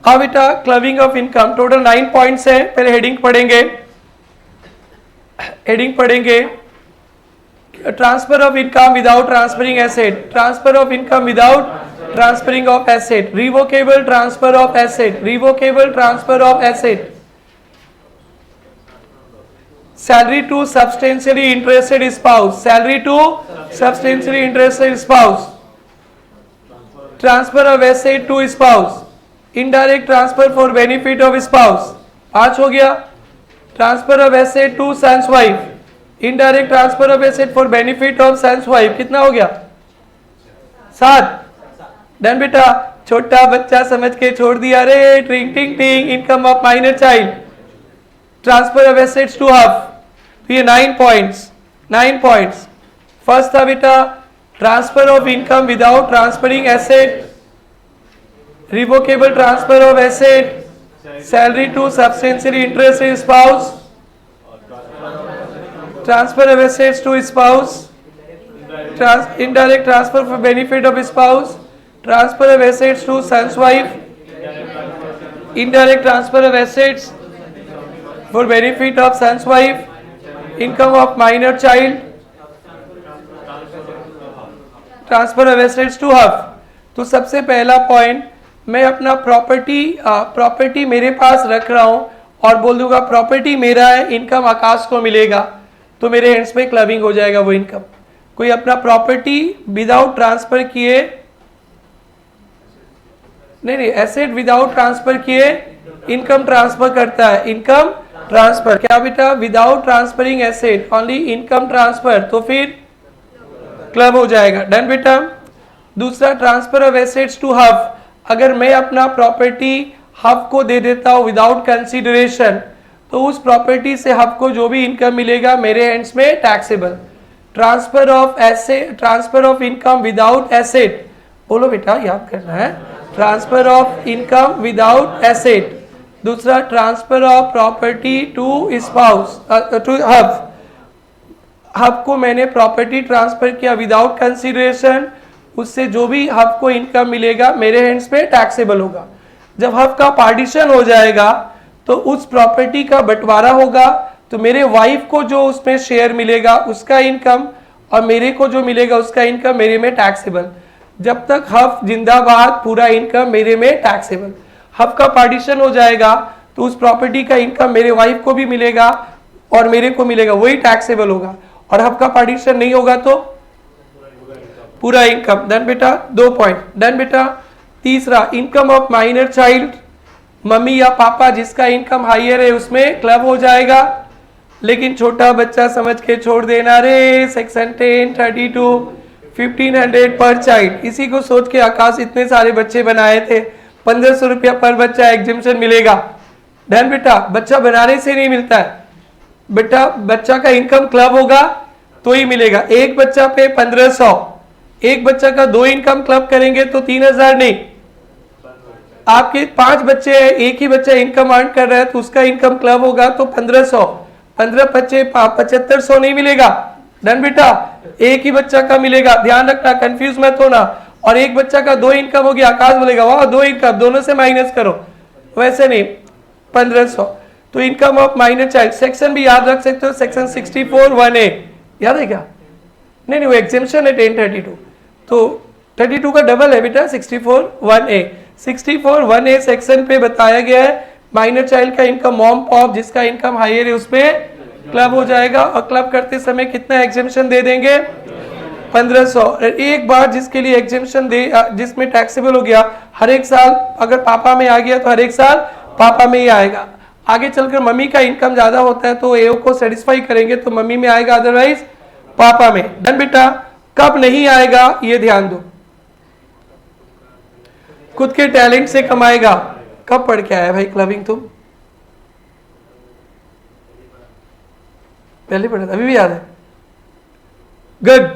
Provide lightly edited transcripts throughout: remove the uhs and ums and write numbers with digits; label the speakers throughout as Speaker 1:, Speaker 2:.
Speaker 1: अब बेटा clubbing of income total 9 points है। पहले हेडिंग पढ़ेंगे। Transfer of income without transferring asset, transfer of income without transferring of asset, revocable transfer of asset, revocable transfer of asset, salary to substantially interested spouse, salary to substantially interested spouse, transfer of asset to spouse, indirect transfer for benefit of spouse, 5 हो गया। Transfer of asset to son's wife, indirect transfer of asset for benefit of son's wife, कितना हो गया? 7। Done बेटा। छोटा बच्चा समझ के छोड़ दिया रे। टिंग टिंग टिंग। Income of minor child, transfer of assets to HUF, तो ये 9 पॉइंट्स। फर्स्ट था बेटा transfer of income without transferring asset, revocable transfer of asset, salary to substantially interested spouse, transfer of assets to spouse, indirect transfer for benefit of spouse, transfer of assets to son's wife, indirect transfer of assets for benefit of son's wife, income of minor child, transfer of assets to HUF. तो सबसे पहला point, मैं अपना property मेरे पास रख रहा हूं और बोल दूंगा प्रॉपर्टी मेरा है, इनकम आकाश को मिलेगा, तो मेरे हैंड्स में क्लबिंग हो जाएगा वो इनकम। कोई अपना प्रॉपर्टी विदाउट ट्रांसफर किए, नहीं एसेट विदाउट ट्रांसफर किए इनकम ट्रांसफर करता है, इनकम ट्रांसफर। क्या बेटा? Without transferring asset only income transfer, तो फिर क्लब हो जाएगा। डन बेटा। दूसरा ट्रांसफर ऑफ एसेट्स टू हफ, अगर मैं अपना प्रॉपर्टी हफ को दे देता हूं विदाउट कंसीडरेशन, तो उस प्रॉपर्टी से हफ को जो भी इनकम मिलेगा मेरे हैंड्स में taxable. Transfer of asset, transfer of income without asset, बोलो बेटा याद करना है। Transfer of income without asset. दूसरा transfer of property to spouse, to HUF, HUF को मैंने प्रॉपर्टी ट्रांसफर किया विदाउट कंसीडरेशन, उससे जो भी हफ को इनकम मिलेगा मेरे हैंड्स में टैक्सेबल होगा। जब हफ का पार्टीशन हो जाएगा तो उस प्रॉपर्टी का बंटवारा होगा, तो मेरे वाइफ को जो उसमें शेयर मिलेगा उसका इनकम और मेरे को जो मिलेगा उसका इनकम मेरे में टैक्सेबल। जब तक हफ जिंदाबाद, पूरा इनकम मेरे में टैक्सेबल। हफ का पार्टीशन हो जाएगा तो उस प्रॉपर्टी का इनकम मेरे वाइफ को भी मिलेगा और मेरे को मिलेगा, वही टैक्सेबल होगा। और हफ का पार्टीशन नहीं होगा तो पूरा इनकम। डन बेटा, 2 पॉइंट। डन बेटा। तीसरा income of minor child, mummy या पापा जिसका इनकम हाइयर है उसमें क्लब हो जाएगा, लेकिन छोटा बच्चा समझ के छोड़ देना रे। सेक्शन 10, 32, 1500 पर चाइल्ड। इसी को सोच के आकाश इतने सारे बच्चे बनाए थे। 1500 रुपया पर बच्चा एग्जिबिशन मिलेगा। डन बेटा। बच्चा बनाने से नहीं मिलता है बेटा, बच्चा का इनकम क्लब होगा तो ही मिलेगा। एक बच्चा पे 1500, एक बच्चा का 2 इनकम क्लब करेंगे तो 3000 नहीं। आपके 5 बच्चे हैं, एक ही बच्चा इनकम अर्न कर रहा है तो उसका इनकम क्लब होगा तो 1500, 15 बच्चे 7500 नहीं मिलेगा। डन बेटा। एक ही बच्चा का मिलेगा, ध्यान रखना, कंफ्यूज मत होना। और एक बच्चा का 2 इनकम हो गया, आकाश बोलेगा वाह 2 इनकम, दोनों से माइनस करो, वैसे नहीं, 1500। तो income of minor child, section भी याद रख सकते हो, सेक्शन 64(1)(a), याद है क्या? नहीं वो एग्जेम्पशन है 1032, तो 32 का डबल है बेटा 64(1)(a). 64(1)(a) सेक्शन पे बताया गया है माइनर चाइल्ड का इनकम मॉम पॉप जिसका इनकम हायर है उसमें क्लब हो जाएगा, और क्लब करते समय कितना एग्जेम्पशन दे देंगे? 1500। एक बार जिसके लिए एग्जेम्पशन दे, जिसमें टैक्सेबल हो गया, हर एक साल अगर पापा में आ गया तो हर एक साल पापा में ही आएगा। आगे चलकर मम्मी का इनकम ज्यादा होता है तो एओ को सेटिस्फाई करेंगे तो मम्मी में आएगा, अदरवाइज पापा में। डन बेटा। कब नहीं आएगा ये ध्यान दो। खुद के टैलेंट से कमाएगा। कब पढ़ के आया भाई क्लबिंग तुम? पहले पढ़ा था, अभी भी याद है? गुड।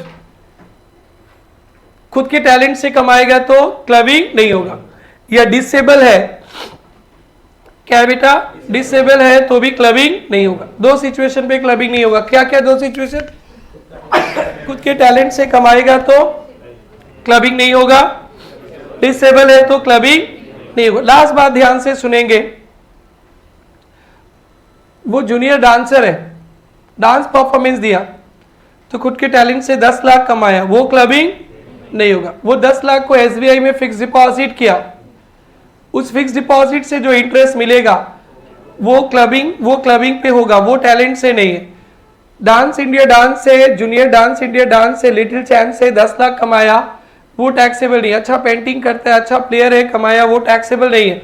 Speaker 1: खुद के टैलेंट से कमाएगा तो क्लबिंग नहीं होगा। या डिसेबल है, क्या बेटा? डिसेबल है तो भी क्लबिंग नहीं होगा। 2 सिचुएशन पे क्लबिंग नहीं होगा। क्या क्या 2 सिचुएशन? खुद के टैलेंट से कमाएगा तो क्लबिंग नहीं होगा, डिसेबल है तो क्लबिंग नहीं होगा। लास्ट बात ध्यान से सुनेंगे, वो जूनियर डांसर है, डांस परफॉर्मेंस दिया तो खुद के टैलेंट से 10 लाख कमाया, वो क्लबिंग नहीं होगा। वो 10 लाख को एसबीआई में फिक्स डिपॉजिट किया, उस फिक्स डिपॉजिट से जो इंटरेस्ट मिलेगा वो क्लबिंग पे होगा, वो टैलेंट से नहीं है। डांस इंडिया डांस से, जूनियर डांस इंडिया डांस से, लिटिल चैंप से 10 लाख कमाया, वो टैक्सेबल नहीं है। अच्छा पेंटिंग करता है, अच्छा प्लेयर है, कमाया, वो टैक्सेबल नहीं है।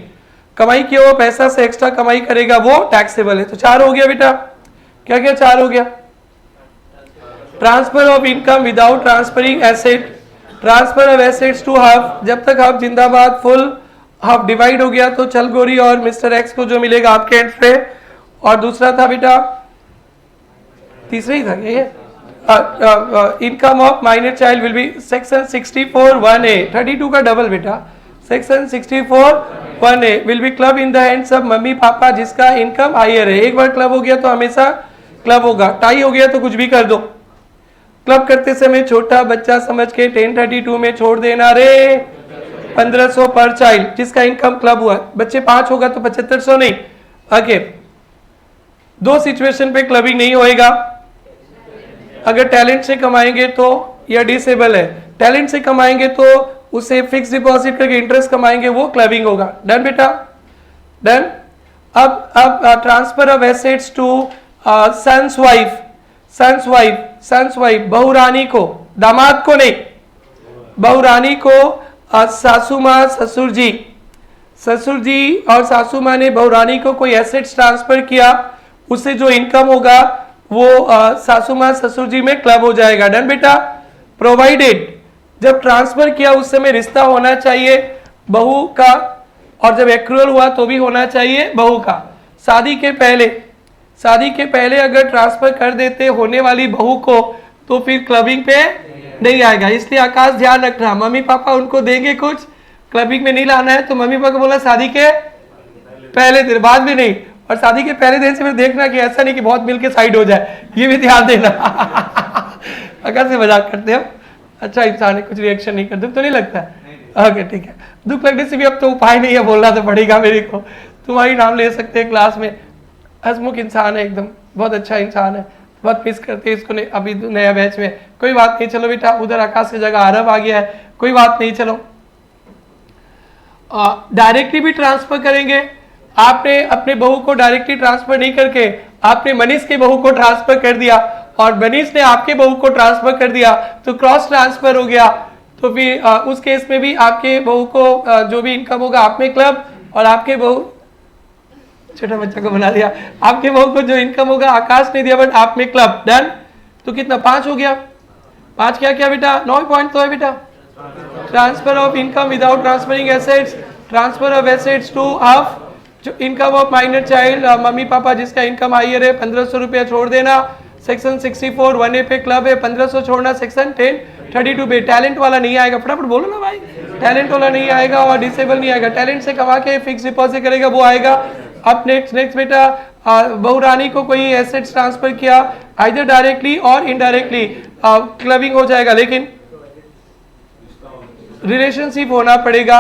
Speaker 1: कमाई किया हुआ पैसा से एक्स्ट्रा कमाई करेगा, वो टैक्सेबल है। तो 4 हो गया बेटा, क्या क्या 4 हो गया? Transfer of income without transferring asset, transfer of assets to half, जब तक हाफ जिंदाबाद, फुल हाफ डिवाइड हो गया तो चल गोरी और मिस्टर एक्स को जो मिलेगा आपके एंड पे। और दूसरा था बेटा, तीसरा ही था क्या ये? Income of minor child will be section 64(1)(a), 32 का डबल बेटा, section 64(1)(a) will be club in the hands of mummy papa जिसका इनकम हायर है। एक बार क्लब हो गया तो हमेशा क्लब होगा, टाई हो गया तो कुछ भी कर दो। क्लब करते समय छोटा बच्चा समझ के 1032 में छोड़ देना रे, 1500 पर चाइल्ड जिसका इनकम क्लब हुआ। बच्चे 5 होगा तो 7500 नहीं। ओके, 2 सिचुएशन पे क्लबिंग नहीं होएगा। अगर टैलेंट से कमाएंगे तो यह डिसेबल है, टैलेंट से कमाएंगे तो उसे फिक्स डिपॉजिट करके इंटरेस्ट कमाएंगे, वो क्लबिंग होगा। डन बेटा, डन। अब transfer of assets to son's wife, son's wife बहुरानी को, दामाद को नहीं, बहुरानी को सासू माँ ससुर जी और सासू माँ ने बहुरानी को कोई एसेट्स ट्रांसफर किया, उससे जो इनकम होगा वो सासू माँ ससुर जी में क्लब हो जाएगा। डन बेटा। प्रोवाइडेड जब ट्रांसफर किया उस समय रिश्ता होना चाहिए बहू का, और जब एक्रूअल हुआ तो भी होना चाहिए बहू का। शादी के पहले अगर ट्रांसफर कर देते होने वाली बहू को तो फिर क्लबिंग पे नहीं आएगा। इसलिए आकाश ध्यान रखना, मम्मी पापा उनको देंगे कुछ, क्लबिंग में नहीं लाना है। तो मम्मी पापा को बोला शादी के पहले दिन, बाद में नहीं। और शादी के पहले दिन से फिर देखना कि ऐसा नहीं कि बहुत मिलके साइड हो जाए, ये भी ध्यान देना। आकाश से मजाक करते हो, अच्छा इंसान है, कुछ रिएक्शन नहीं करते तो नहीं लगता है। ओके ठीक है, दुख लगने से भी अब तो उपाय नहीं है, बोलना तो पड़ेगा मेरे को। तुम्हारी नाम ले सकते हैं क्लास में, हसमुख इंसान है एकदम, बहुत अच्छा इंसान है, बहुत मिस करते हैं इसको अभी नया बैच में। कोई बात नहीं, चलो बेटा, उधर आकाश की जगह आरब आ गया है, कोई बात नहीं। चलो डायरेक्टली भी ट्रांसफर करेंगे। आपने अपने बहू को डायरेक्टली ट्रांसफर नहीं करके आपने मनीष के बहू को ट्रांसफर कर दिया और मनीष ने आपके बहू को ट्रांसफर कर दिया, तो क्रॉस ट्रांसफर हो गया। तो फिर उस केस में भी आपके बहू को जो भी इनकम होगा आप में क्लब, और आपके बहू, छोटा बच्चा को बना दिया, आपके बहू को जो इनकम होगा आकाश ने दिया बट आप में क्लब। डन। तो कितना 5 हो गया, 5 क्या बेटा, 9 पॉइंट तो है बेटा। Transfer of income without transferring assets, transfer of assets to HUF, जो income of minor child, mummy papa जिसका इनकम हाइयर है 1500 रुपया छोड़ देना, सेक्शन 64(1)(a) पे क्लब है, 1500 छोड़ना, सेक्शन 1032 पे। टैलेंट वाला नहीं आएगा, फटाफट बोलो ना भाई, टैलेंट वाला नहीं आएगा और डिसेबल नहीं आएगा। टैलेंट से कमा के फिक्स डिपॉजिट करेगा वो आएगा। अब नेक्स्ट बेटा, बहुरानी को कोई एसेट्स ट्रांसफर किया आइदर डायरेक्टली और इनडायरेक्टली, क्लबिंग हो जाएगा, लेकिन रिलेशनशिप होना पड़ेगा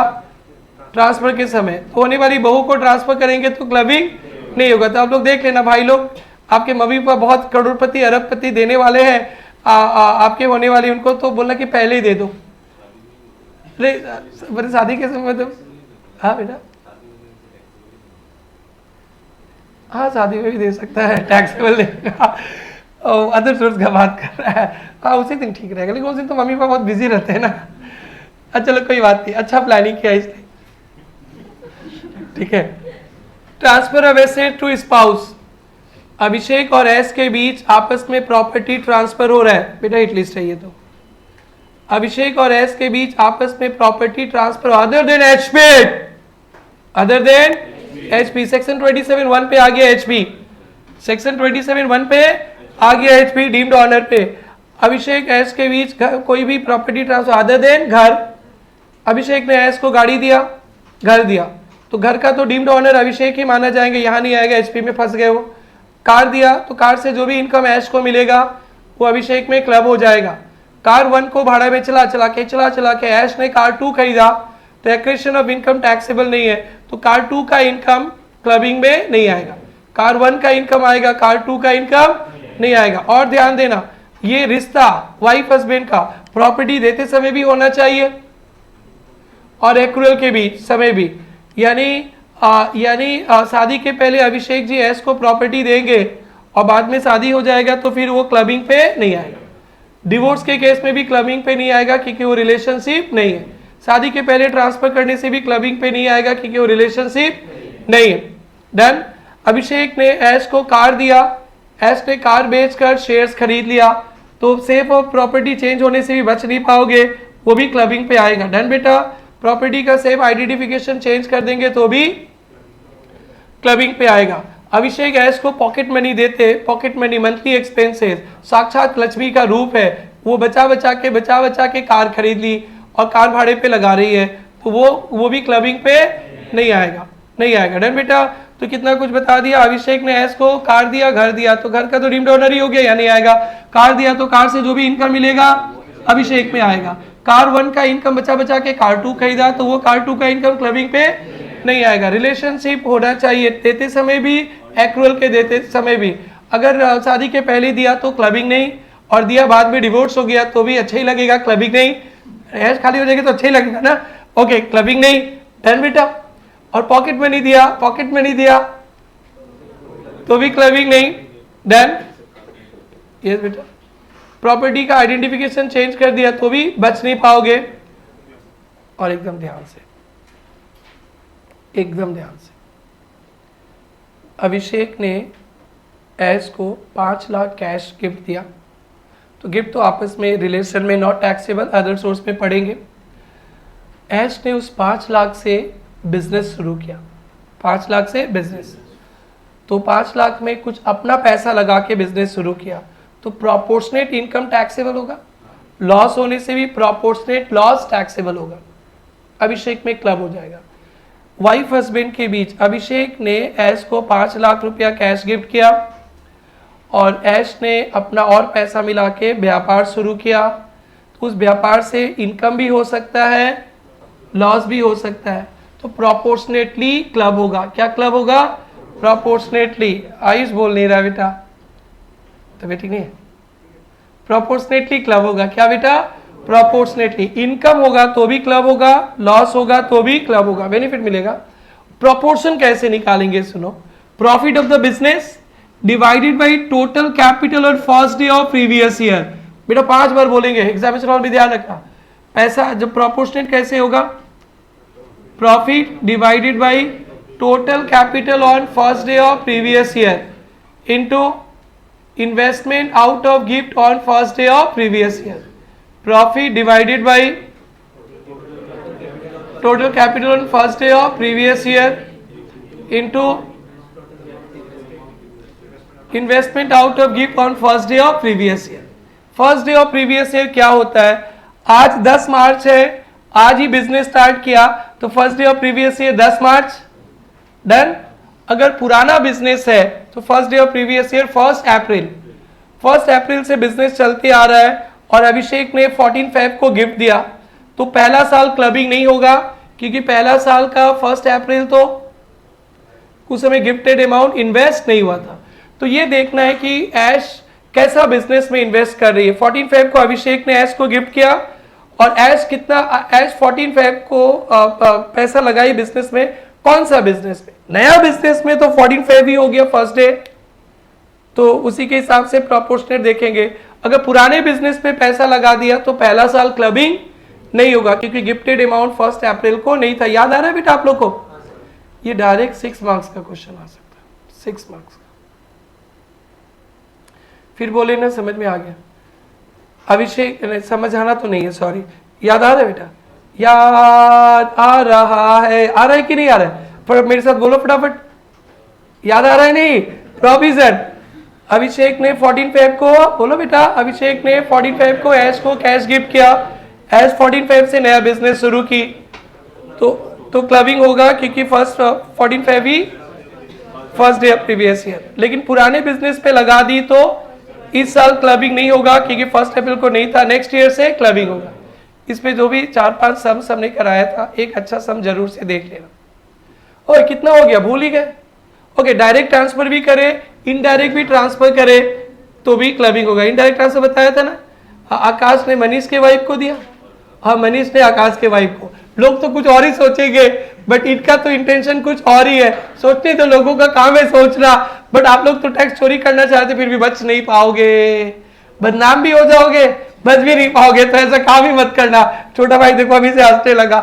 Speaker 1: ट्रांसफर के समय। तो होने वाली बहू को ट्रांसफर करेंगे तो क्लबिंग नहीं होगा। तो आप लोग देख लेना भाई लोग, आपके मम्मी पापा बहुत करोड़पति अरबपति देने वाले हैं, आपके होने वाली, उनको तो बोलना कि पहले ही दे दो। अरे शादी के समय तो, हाँ बेटा, हाँ शादी में भी दे सकता है, टैक्सेबल देगा, अदर सोर्स का बात कर रहा है। हाँ उसी दिन ठीक रहेगा, लेकिन उस दिन तो मम्मी पापा बहुत बिजी रहते हैं ना। अच्छा चलो कोई बात नहीं, अच्छा प्लानिंग किया इसने, ठीक है। Transfer of asset to spouse, Abhishek और एस के बीच आपस में प्रॉपर्टी ट्रांसफर हो रहा है बेटा, हिट लिस्ट है ये तो। अभिषेक और एस के बीच आपस में property transfer other than HP, other than HP, section 27(1) पे आ गया एचपी, सेक्शन 27(1) पे आ गया एचपी, डीम्ड ऑनर पे। अभिषेक एस के बीच कोई भी प्रॉपर्टी ट्रांसफर अदर देन घर, अभिषेक ने एस को गाड़ी दिया, घर दिया, तो घर का तो डीम्ड ऑनर अभिषेक ही माना जाएंगे, यहाँ नहीं आएगा, एचपी में फंस गए वो। कार दिया तो कार से जो भी इनकम ऐश को मिलेगा वो अभिषेक में क्लब हो जाएगा। कार 1 को भाड़ा में चला के ऐश ने कार 2 खरीदा तो एक्रेशन ऑफ इनकम टैक्सेबल नहीं है, तो कार 2 का इनकम क्लबिंग में नहीं आएगा, कार 1 का इनकम आएगा, कार 2 का इनकम नहीं आएगा। और ध्यान देना, ये रिश्ता वाइफ हस्बैंड का प्रॉपर्टी देते समय भी होना चाहिए और एक्रूअल के बीच समय भी, यानी शादी के पहले अभिषेक जी एस को प्रॉपर्टी देंगे और बाद में शादी हो जाएगा तो फिर वो क्लबिंग पे नहीं आएगा। डिवोर्स के केस में भी क्लबिंग पे नहीं आएगा क्योंकि वो रिलेशनशिप नहीं है। शादी के पहले ट्रांसफर करने से भी क्लबिंग पे नहीं आएगा क्योंकि वो रिलेशनशिप नहीं है। डन। अभिषेक ने एस को कार दिया, एस ने कार बेचकर शेयर्स खरीद लिया, तो सेफ ऑफ प्रॉपर्टी चेंज होने से भी बच नहीं पाओगे, वो भी क्लबिंग पे आएगा। डन बेटा। प्रॉपर्टी का सेफ आइडेंटिफिकेशन चेंज कर देंगे तो भी क्लबिंग पे आएगा। अभिषेक एस को पॉकेट मनी देते, पॉकेट मनी मंथली एक्सपेंसेस साक्षात लक्ष्मी का रूप है, वो बचा बचा के कार खरीद ली और कार भाड़े पे लगा रही है, तो वो भी क्लबिंग पे नहीं आएगा। डन बेटा। तो कितना कुछ बता दिया। अभिषेक ने एस को कार दिया, घर दिया, तो घर का तो डीम्ड ओनर ही हो गया, या नहीं आएगा। कार दिया तो कार से जो भी इनकम मिलेगा अभिषेक में आएगा। कार 1 का इनकम बचा के कार 2 खरीदा, तो वो कार 2 का इनकम क्लबिंग पे नहीं आएगा। रिलेशनशिप होना चाहिए देते समय भी, एक्रूअल के देते समय भी। अगर शादी के पहले दिया तो क्लबिंग नहीं, और दिया बाद में डिवोर्स हो गया तो भी अच्छा ही लगेगा, क्लबिंग नहीं। ऐश खाली हो जाएगी तो अच्छा ही लगेगा ना, ओके, क्लबिंग नहीं। डन बेटा। और पॉकेट मनी दिया तो भी क्लबिंग नहीं। डन। यस बेटा। प्रॉपर्टी का आइडेंटिफिकेशन चेंज कर दिया तो भी बच नहीं पाओगे। और एकदम ध्यान से अभिषेक ने एस को 5 लाख कैश गिफ्ट दिया, तो गिफ्ट तो आपस में रिलेशन में नॉट टैक्सेबल, अदर सोर्स में पढ़ेंगे। एस ने उस 5 लाख से बिजनेस शुरू किया, 5 लाख से बिजनेस, तो 5 लाख में कुछ अपना पैसा लगा के बिजनेस शुरू किया, तो प्रोपोर्शनेट इनकम टैक्सेबल होगा, लॉस होने से भी प्रोपोर्शनेट लॉस टैक्सेबल होगा। अभिषेक में क्लब हो जाएगा। वाइफ हस्बैंड के बीच अभिषेक ने एस को 5 लाख रुपया कैश गिफ्ट किया और एस ने अपना और पैसा मिला के व्यापार शुरू किया, तो उस व्यापार से इनकम भी हो सकता है, लॉस भी हो सकता है, तो प्रोपोर्शनेटली क्लब होगा। क्या क्लब होगा? प्रोपोर्शनेटली। आयुष बोल नहीं रहा बेटा, तो बेटी नहीं है, प्रोपोर्शनेटली क्लब होगा। क्या बेटा? प्रोपोर्शनेटली। इनकम होगा तो भी क्लब होगा, लॉस होगा तो भी क्लब होगा, बेनिफिट मिलेगा। प्रोपोर्शन कैसे निकालेंगे सुनो। Profit of the business divided by total capital on first day of previous year. बेटा 5 बार बोलेंगे, एग्जामिनेशन हॉल में ध्यान रखना। पैसा जब प्रोपोर्शनेट कैसे होगा? Profit divided by total capital on first day of previous year into investment out of gift on first day of previous year. Profit divided by total capital on first day of previous year into investment out of gift on first day of previous year. First day of previous year क्या होता है? आज 10 मार्च है, आज ही business start किया, तो first day of previous year 10 March. Done. अगर पुराना बिजनेस है तो first day of previous year 1 अप्रैल। 1 अप्रैल से बिजनेस चलते आ रहा है और अभिषेक ने 14 फेब को गिफ्ट दिया, तो पहला साल क्लबिंग नहीं होगा क्योंकि पहला साल का 1 अप्रैल तो उस समय गिफ्टेड अमाउंट इन्वेस्ट नहीं हुआ था। तो ये देखना है कि ऐश कैसा बिजनेस में इन्वेस्ट कर रही है। 14 फेब को अभिषेक ने ऐश को गिफ्ट किया और ऐश 14 फेब को पैसा लगाई बिजनेस में। कौन सा बिजनेस में? नया बिजनेस में तो 14 फेब ही हो गया फर्स्ट डे, तो उसी के हिसाब से प्रोपोर्शनेट देखेंगे। अगर पुराने बिजनेस में पैसा लगा दिया तो पहला साल क्लबिंग नहीं होगा क्योंकि गिफ्टेड अमाउंट 1 अप्रैल को नहीं था। याद आ रहा है बेटा आप लोग को? ये डायरेक्ट 6 मार्क्स का क्वेश्चन आ सकता है, 6 मार्क्स का। फिर बोले ना समझ में आ गया? अभिषेक समझ आना तो नहीं है, सॉरी। याद आ रहा है बेटा? याद आ रहा है? आ रहा है कि नहीं आ रहा है? पर मेरे साथ बोलो फटाफट। याद आ रहा है? नहीं। प्रोविजन अभिषेक ने 14 फेब को, बोलो बेटा, अभिषेक ने 14 फेब को ऐश को कैश गिफ्ट किया, ऐश 14 फेब से नया बिजनेस शुरू की, तो क्लबिंग होगा क्योंकि 14 Feb he first day of previous year. लेकिन पुराने बिजनेस पे लगा दी तो इस साल क्लबिंग नहीं होगा क्योंकि 1 अप्रैल को नहीं था, नेक्स्ट ईयर से क्लबिंग होगा। इस पे जो भी 4-5 सम हमने कराया था, एक अच्छा सम जरूर से देख लेना। और कितना हो गया भूल ही गए। ओके, डायरेक्ट ट्रांसफर भी करे, इनडायरेक्ट भी ट्रांसफर करे तो भी क्लबिंग होगा। इनडायरेक्ट ट्रांसफर बताया था ना, आकाश ने मनीष के वाइफ को दिया, हाँ मनीष ने आकाश के वाइफ को। लोग तो कुछ और ही सोचेंगे, बट इनका तो इंटेंशन कुछ और ही है। सोचने तो लोगों का काम है सोचना, बट आप लोग तो टैक्स चोरी करना चाहते फिर भी बच नहीं पाओगे, बदनाम भी हो जाओगे, बच भी नहीं पाओगे। तो ऐसा काम ही मत करना। छोटा भाई देखो अभी से हंसने लगा।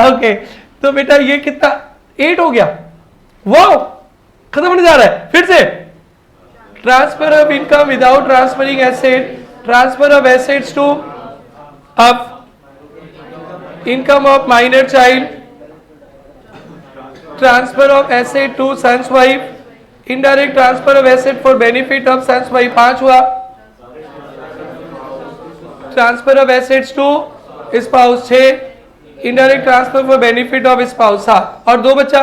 Speaker 1: ओके, तो बेटा ये कितना 8 हो गया, वो खत्म होने जा रहा है। फिर से transfer of income without transferring asset, transfer of assets to अब income of minor child, transfer of asset to son's wife, indirect transfer of asset for benefit of son's wife 5 हुआ, transfer of assets to spouse 6, indirect transfer for benefit of spouse 7 और 2 बचा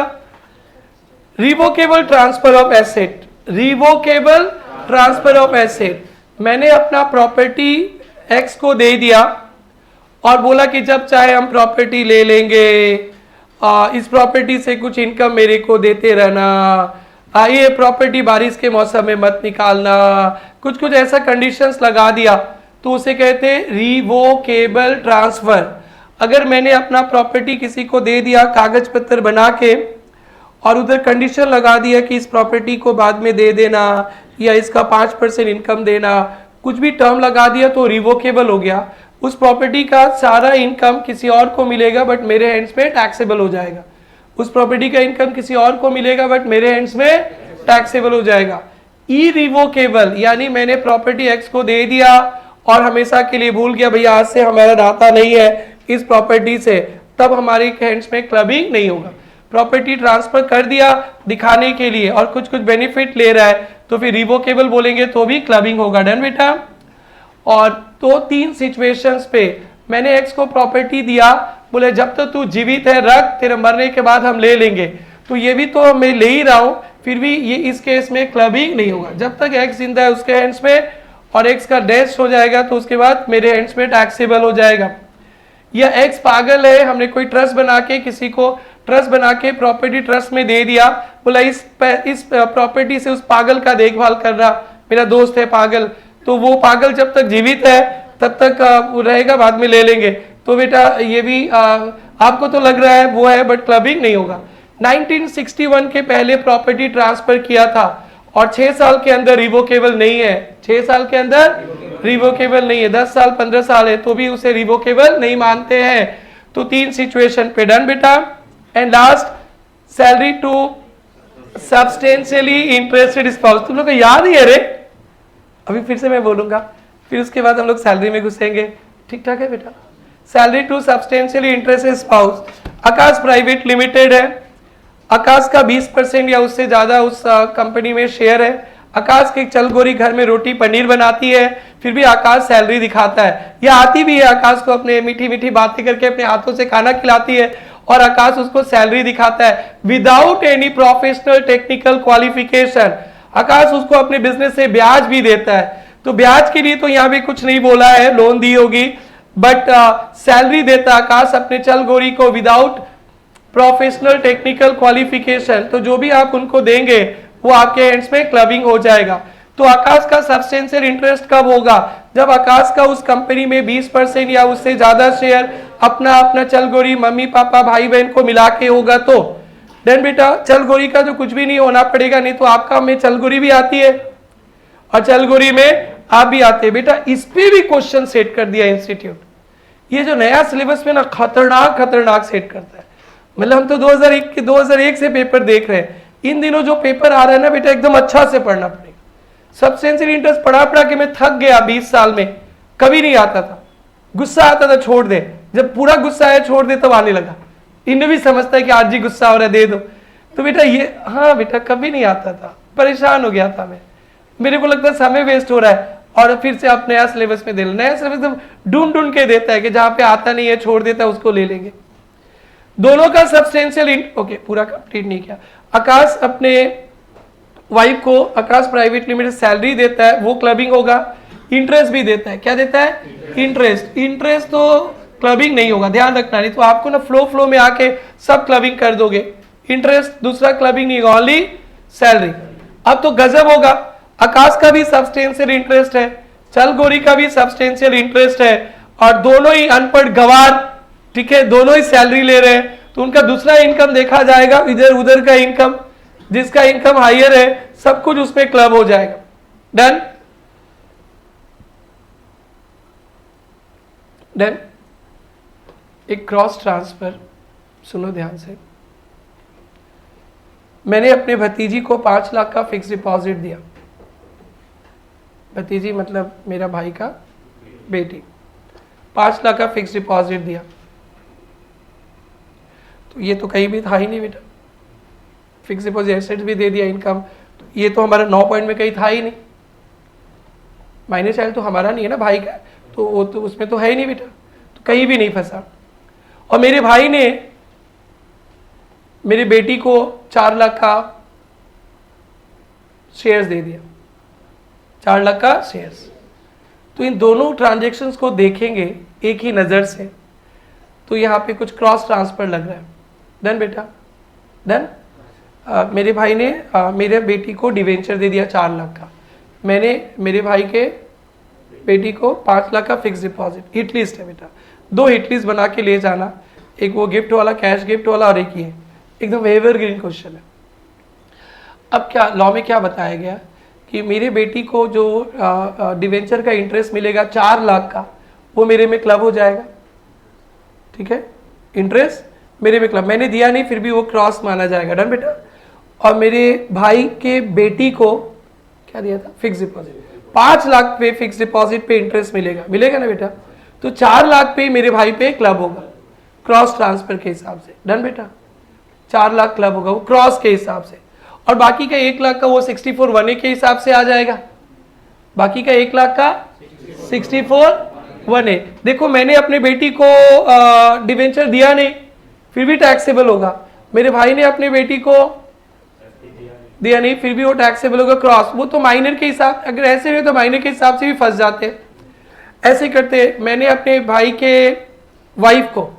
Speaker 1: revocable transfer of asset। revocable transfer of asset, मैंने अपना property X को दे दिया और बोला कि जब चाहे हम प्रॉपर्टी ले लेंगे, इस प्रॉपर्टी से कुछ इनकम मेरे को देते रहना, ये प्रॉपर्टी बारिश के मौसम में मत निकालना, कुछ कुछ ऐसा कंडीशंस लगा दिया, तो उसे कहते हैं रिवोकेबल ट्रांसफर। अगर मैंने अपना प्रॉपर्टी किसी को दे दिया कागज पत्र बना के और उधर कंडीशन लगा दिया कि इस प्रॉपर्टी को बाद में दे देना या इसका 5% इनकम देना, कुछ भी टर्म लगा दिया तो रिवोकेबल हो गया। उस प्रॉपर्टी का सारा इनकम किसी और को मिलेगा बट मेरे हैंड्स में टैक्सेबल हो जाएगा। उस प्रॉपर्टी का इनकम किसी और को मिलेगा बट मेरे हैंड्स में टैक्सेबल हो जाएगा। इरिवोकेबल यानी मैंने प्रॉपर्टी एक्स को दे दिया और हमेशा के लिए भूल गया भैया आज से हमारा नाता नहीं है इस प्रॉपर्टी से, तब हमारे हैंड्स में क्लबिंग नहीं होगा। प्रॉपर्टी ट्रांसफर कर दिया दिखाने के लिए और कुछ कुछ बेनिफिट ले रहा है तो फिर रिवोकेबल बोलेंगे तो भी क्लबिंग होगा। डन बेटा। और तो 3 सिचुएशंस पे मैंने एक्स को प्रॉपर्टी दिया, बोले जब तक तू जीवित है रख, तेरे मरने के बाद हम ले लेंगे, तो ये भी तो मैं ले ही रहा हूं, फिर भी ये इस केस में क्लबिंग नहीं होगा। जब तक एक्स जिंदा है उसके हैंड्स में और एक्स का डेथ हो जाएगा तो उसके बाद मेरे हैंड्स में टैक्सेबल हो जाएगा। या एक्स पागल है, हमने कोई ट्रस्ट बना के किसी को ट्रस्ट बना के प्रॉपर्टी ट्रस्ट में दे दिया, बोला इस प्रॉपर्टी से उस पागल का देखभाल कर रहा, मेरा दोस्त है पागल, तो वो पागल जब तक जीवित है तब तक वो रहेगा, बाद में ले लेंगे। तो बेटा ये भी आपको तो लग रहा है वो है बट क्लबिंग नहीं होगा। 1961 के पहले प्रॉपर्टी ट्रांसफर किया था और 6 साल के अंदर रिवोकेबल नहीं है, 6 साल के अंदर रिवोकेबल नहीं है, 10 साल 15 साल है तो भी उसे रिवोकेबल नहीं मानते हैं। तो 3 सिचुएशन पे। डन बेटा। And last salary to substantially interested spouse. तुम लोग को याद ही है रे, अभी फिर से मैं बोलूंगा, फिर उसके बाद हम लोग सैलरी में घुसेंगे। ठीक ठाक है बेटा। Salary to substantially interested spouse. Aakash private limited है, आकाश का 20% या उससे ज्यादा उस कंपनी में शेयर है। आकाश की चलगोरी घर में रोटी पनीर बनाती है, फिर भी आकाश सैलरी दिखाता है, या आती भी है आकाश को अपने मीठी मीठी बातें करके अपने हाथों से खाना खिलाती है और आकाश उसको सैलरी दिखाता है without any professional technical qualification. Akash उसको अपने बिजनेस से ब्याज भी देता है, तो ब्याज के लिए तो यहाँ भी कुछ नहीं बोला है, लोन दी होगी, बट सैलरी देता आकाश अपने चलगोरी को विदाउट प्रोफेशनल टेक्निकल क्वालिफिकेशन। तो जो भी आप उनको देंगे वो आपके हैंड्स में क्लबिंग हो जाएगा। तो आकाश का सब्सटेंशियल इंटरेस्ट कब होगा? जब आकाश का उस कंपनी में 20% या उससे ज्यादा शेयर अपना चलगोरी मम्मी पापा भाई बहन को मिला के होगा तो। देन बेटा चलगोरी का जो कुछ भी नहीं होना पड़ेगा, नहीं तो आपका में चलगोरी भी आती है और चलगोरी में आप भी आते हैं। बेटा इस पे भी क्वेश्चन सेट कर दिया इंस्टीट्यूट। ये जो नया सिलेबस में ना खतरनाक सेट करता है। मतलब हम तो 2001 से पेपर देख रहे हैं, इन दिनों जो पेपर आ रहा है ना बेटा एकदम अच्छा से पढ़ना पड़ेगा। सब्सटेंशियल इंटरेस्ट पढ़ा के मैं थक गया 20 साल में, कभी नहीं आता था, गुस्सा आता था छोड़ दे, जब पूरा गुस्सा है छोड़ दे तब आने लगा। इन्हें भी समझता है कि आज ही गुस्सा हो रहा है दे दो, तो बेटा ये हाँ बेटा कभी नहीं आता था, परेशान हो गया था मैं, मेरे को लगता है समय वेस्ट हो रहा है। और फिर से आप नया सिलेबस में दे लो, नया सिलेबस ढूंढ के देता है कि जहां पे आता नहीं है छोड़ देता है उसको ले लेंगे। दोनों का सब्सटेंशियल ओके पूरा कंप्लीट नहीं किया। आकाश अपने वाइफ को आकाश प्राइवेट लिमिटेड सैलरी देता है, वो क्लबिंग होगा। इंटरेस्ट भी देता है, क्या देता है? इंटरेस्ट। इंटरेस्ट तो क्लबिंग नहीं होगा, ध्यान रखना, नहीं तो आपको ना फ्लो में आके सब क्लबिंग कर दोगे। इंटरेस्ट दूसरा क्लबिंग नहीं होगा, ओनली सैलरी। अब तो गजब होगा, आकाश का भी सब्सटेंशियल इंटरेस्ट है, चल गोरी का भी सब्सटेंशियल इंटरेस्ट है, और दोनों ही अनपढ़ गवार, ठीक है, दोनों ही सैलरी ले रहे हैं, तो उनका दूसरा इनकम देखा जाएगा, इधर उधर का इनकम, जिसका इनकम हायर है सब कुछ उसमें क्लब हो जाएगा। Done done. एक क्रॉस ट्रांसफर, सुनो ध्यान से। मैंने अपने भतीजी को 5 लाख का फिक्स डिपॉजिट दिया, भतीजी मतलब मेरा भाई का बेटी, 5 लाख का फिक्स डिपॉजिट दिया, तो ये तो कहीं भी था ही नहीं बेटा, फिक्स डिपॉजिट एसेट्स भी दे दिया, इनकम, तो ये तो हमारा 9 पॉइंट में कहीं था ही नहीं। माइनर चाइल्ड तो हमारा नहीं है ना, भाई का, तो वो तो उसमें तो है ही नहीं बेटा, तो कहीं भी नहीं फंसा। और मेरे भाई ने मेरी बेटी को 4 लाख का शेयर्स दे दिया, 4 लाख का शेयर्स। तो इन दोनों ट्रांजैक्शंस को देखेंगे एक ही नज़र से, तो यहाँ पे कुछ क्रॉस ट्रांसफर लग रहा है। डन बेटा, डन। मेरे भाई ने मेरे बेटी को डिवेंचर दे दिया 4 लाख का, मैंने मेरे भाई के बेटी को 5 लाख का फिक्स डिपॉजिट, हिट लिस्ट है बेटा, 2 हिट लिस्ट बना के ले जाना, एक वो गिफ्ट वाला, कैश गिफ्ट वाला, और एक ये, एकदम एवरग्रीन क्वेश्चन है। अब क्या लॉ में क्या बताया गया कि मेरे बेटी को जो डिवेंचर का इंटरेस्ट मिलेगा 4 लाख का, वो मेरे में क्लब हो जाएगा, ठीक है, इंटरेस्ट मेरे में क्लब, मैंने दिया नहीं फिर भी वो क्रॉस माना जाएगा। डन बेटा। और मेरे भाई के बेटी को क्या दिया था, फिक्स डिपॉजिट, 5 लाख पे फिक्स डिपॉजिट पे इंटरेस्ट मिलेगा, मिलेगा ना बेटा, तो 4 लाख पे मेरे भाई पे क्लब होगा क्रॉस ट्रांसफर के हिसाब से। डन बेटा, 4 लाख क्लब होगा वो क्रॉस के हिसाब से, और बाकी का 1 लाख का वो 64 1A के हिसाब से आ जाएगा, बाकी का 1 लाख का 64 1A। देखो मैंने अपने बेटी को डिवेंचर दिया नहीं, फिर भी टैक्सेबल होगा, मेरे भाई ने अपने बेटी को दिया नहीं, फिर भी वो टैक्सेबल होगा क्रॉस, वो तो माइनर के हिसाब, अगर ऐसे नहीं तो माइनर के हिसाब से भी फंस जाते। ऐसे करते, मैंने अपने भाई के वाइफ को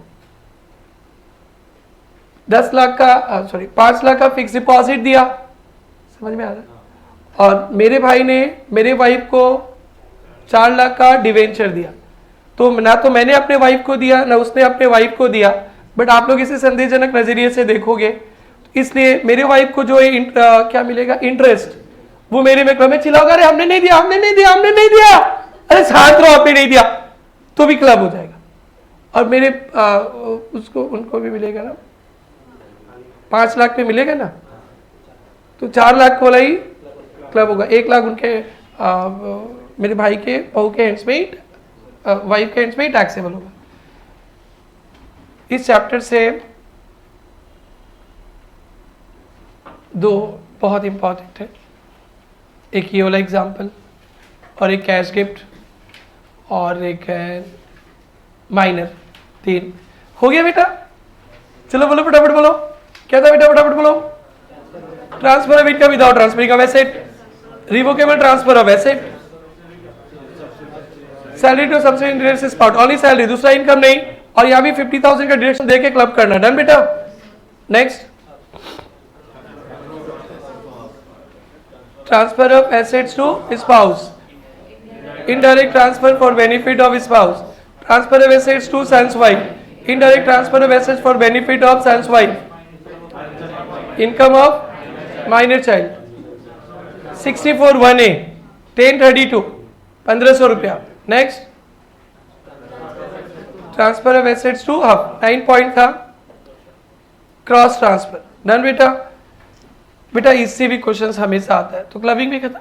Speaker 1: 10 लाख का 5 लाख का फिक्स डिपॉजिट दिया, समझ में आ रहा है, और मेरे भाई ने मेरे वाइफ को 4 लाख का डिवेंचर दिया, तो ना तो मैंने अपने वाइफ को दिया ना उसने अपने वाइफ को दिया, बट आप लोग इसे संदेहजनक नजरिए से देखोगे, इसलिए मेरे वाइफ को जो क्या मिलेगा, इंटरेस्ट, वो मेरे में क्लब में चिल्लाओगे, अरे हमने नहीं दिया, हमने नहीं दिया, हमने नहीं दिया, अरे शांत रहो, आपने नहीं दिया, तो भी क्लब हो जाएगा। और मेरे उसको उनको भी मिलेगा ना, 5 लाख पे मिलेगा ना, तो 4 लाख वाला ही क्लब होगा, 1 लाख उनके मेरे भाई के बहू के हैंड्स में ही, वाइफ के हैंड्स में ही टैक्सेबल होगा। इस चैप्टर से 2 बहुत इंपॉर्टेंट है, एक ये वाला एग्जाम्पल और एक कैश गिफ्ट और एक है माइनर, 3 हो गया बेटा। चलो बोलो फटाफट बोलो, क्या था बेटा, फटाफट बोलो। Transfer of income without transferring of asset, revocable transfer of asset, salary to subsidy direct spot, only salary, दूसरा इनकम नहीं, और यहाँ भी 50,000 का डायरेक्शन देके क्लब करना। डन बेटा। Next, transfer of assets to spouse, indirect transfer for benefit of spouse, transfer of assets to son's wife, indirect transfer of assets for benefit of son's wife, income of minor child, 64 1A 1032 1500 रुपया। Next, transfer of assets to hub, 9 point था, cross transfer. Done बेटा। बेटा इससे भी questions हमेशा आता है, तो क्लबिंग भी खत्म।